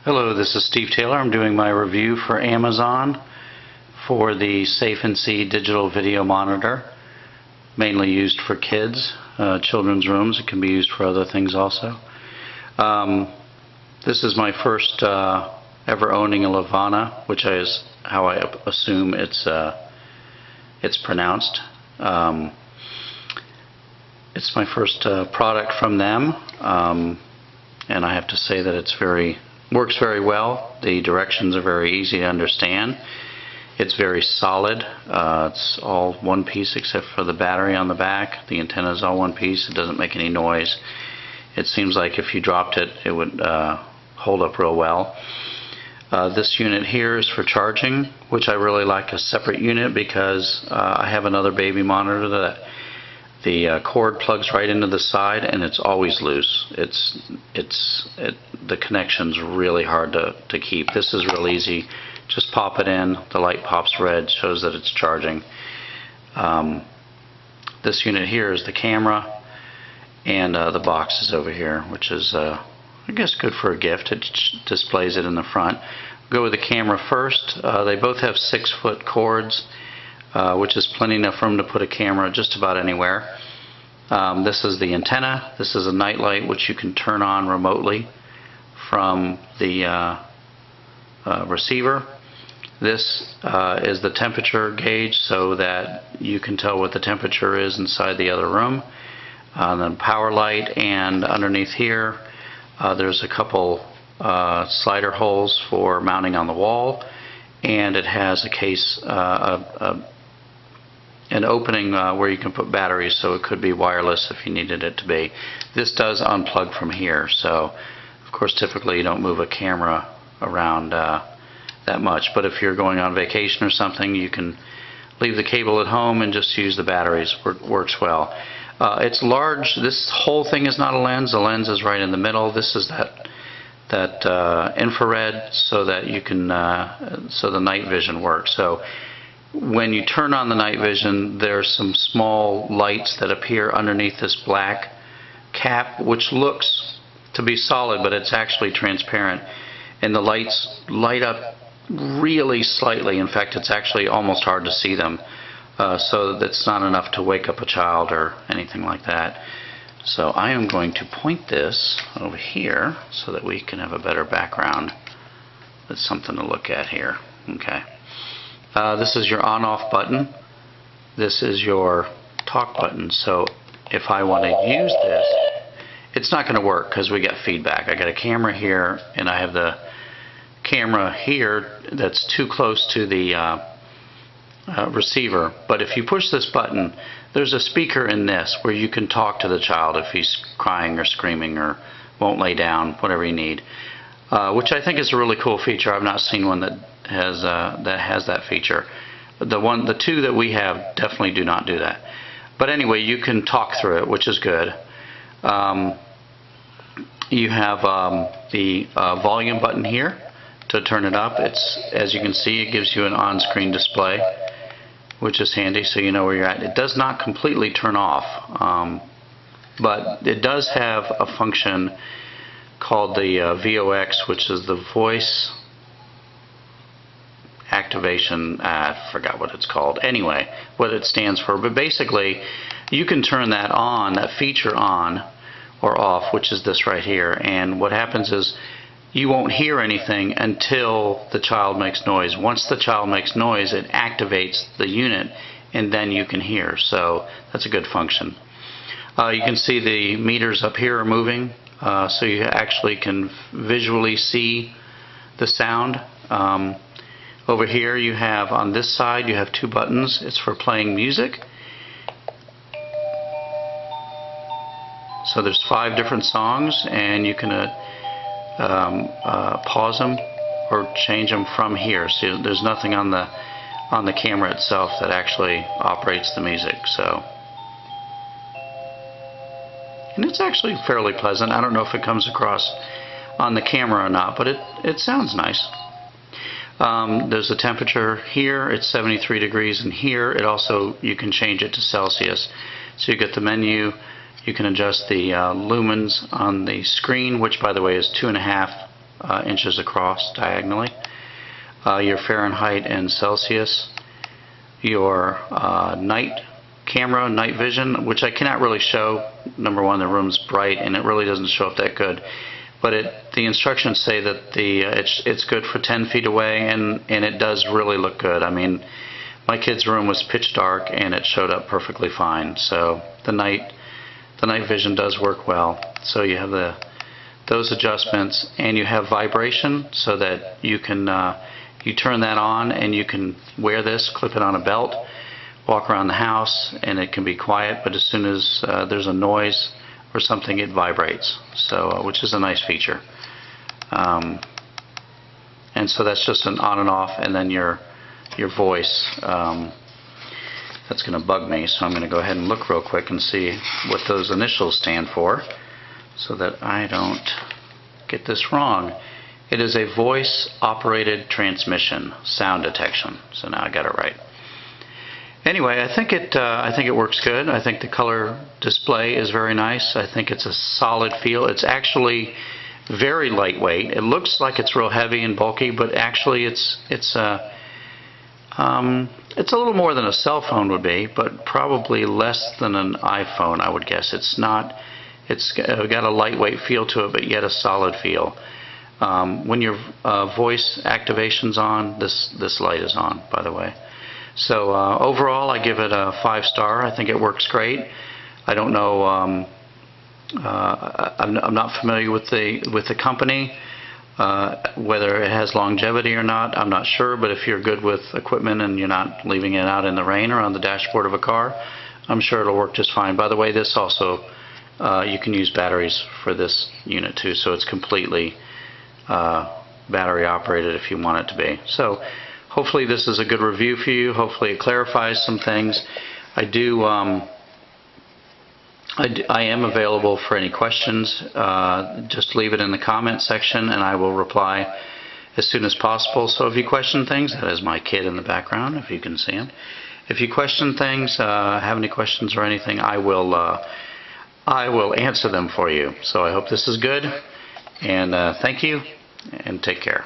Hello, this is Steve Taylor. I'm doing my review for Amazon for the Safe & See digital video monitor, mainly used for kids, children's rooms. It can be used for other things also. This is my first ever owning a Levana, which is how I assume it's pronounced. It's my first product from them, and I have to say that it's works very well. The directions are very easy to understand. It's very solid. It's all one piece except for the battery on the back. The antenna is all one piece. It doesn't make any noise. It seems like if you dropped it, it would hold up real well. This unit here is for charging, which I really like a separate unit because I have another baby monitor that the cord plugs right into the side and it's always loose. The connection's really hard to keep. This is real easy. Just pop it in, the light pops red, shows that it's charging. This unit here is the camera, and the box is over here, which is I guess good for a gift. It displays it in the front. Go with the camera first. They both have 6-foot cords, which is plenty enough room to put a camera just about anywhere. This is the antenna. This is a night light which you can turn on remotely from the receiver. This is the temperature gauge so that you can tell what the temperature is inside the other room. Then power light, and underneath here there's a couple slider holes for mounting on the wall, and it has a case, an opening where you can put batteries, so it could be wireless if you needed it to be. This does unplug from here, so of course typically you don't move a camera around that much, but if you're going on vacation or something, you can leave the cable at home and just use the batteries. Works well. It's large. This whole thing is not a lens. The lens is right in the middle. This is that infrared, so that you can so the night vision works. So when you turn on the night vision, there's some small lights that appear underneath this black cap, which looks to be solid, but it's actually transparent, and the lights light up really slightly. In fact, it's actually almost hard to see them, so that's not enough to wake up a child or anything like that. So I am going to point this over here so that we can have a better background. That's something to look at here. Okay. This is your on-off button. This is your talk button. So if I want to use this, it's not going to work because we get feedback. I got a camera here, and I have the camera here that's too close to the receiver. But if you push this button, there's a speaker in this where you can talk to the child if he's crying or screaming or won't lay down, whatever you need, which I think is a really cool feature. I've not seen one that has that feature. The two that we have definitely do not do that. But anyway, you can talk through it, which is good. You have the volume button here to turn it up. As you can see, it gives you an on-screen display, which is handy so you know where you're at. It does not completely turn off, but it does have a function called the VOX, which is the voice activation. I forgot what it's called. Anyway, what it stands for. But basically, you can turn that on, that feature on or off, which is this right here. And what happens is you won't hear anything until the child makes noise. Once the child makes noise, it activates the unit, and then you can hear. So that's a good function. You can see the meters up here are moving, so you actually can visually see the sound. Over here you have, on this side, you have 2 buttons. It's for playing music. So there's 5 different songs, and you can pause them or change them from here. So there's nothing on the camera itself that actually operates the music. So, and it's actually fairly pleasant. I don't know if it comes across on the camera or not, but it sounds nice. There's a temperature here. It's 73 degrees, and here it also, you can change it to Celsius. So you get the menu. You can adjust the lumens on the screen, which by the way is 2.5 inches across diagonally. Your Fahrenheit and Celsius, your night camera, night vision, which I cannot really show. Number one, the room's bright and it really doesn't show up that good. But the instructions say that it's good for 10 feet away, and it does really look good. I mean, my kid's room was pitch dark and it showed up perfectly fine. So the night vision does work well. So you have those adjustments, and you have vibration, so that you can you turn that on and you can wear this, clip it on a belt, walk around the house, and it can be quiet, but as soon as there's a noise or something, it vibrates, so which is a nice feature. And so that's just an on and off, and then your voice, that's going to bug me, so I'm going to go ahead and look real quick and see what those initials stand for so that I don't get this wrong. It is a voice operated transmission sound detection, so now I got it right. Anyway, I think it works good. I think the color display is very nice. I think it's a solid feel. It's actually very lightweight. It looks like it's real heavy and bulky, but actually it's a little more than a cell phone would be, but probably less than an iPhone, I would guess. It's got a lightweight feel to it, but yet a solid feel. When your voice activation's on, this light is on, by the way. So overall, I give it a 5-star. I think it works great. I don't know. I'm not familiar with the company, whether it has longevity or not. I'm not sure. But if you're good with equipment and you're not leaving it out in the rain or on the dashboard of a car, I'm sure it'll work just fine. By the way, this also you can use batteries for this unit too, so it's completely battery operated if you want it to be. So hopefully this is a good review for you. Hopefully it clarifies some things. I am available for any questions. Just leave it in the comment section and I will reply as soon as possible. So if you question things, that is my kid in the background, if you can see him. If you question things, have any questions or anything, I will answer them for you. So I hope this is good, and thank you, and take care.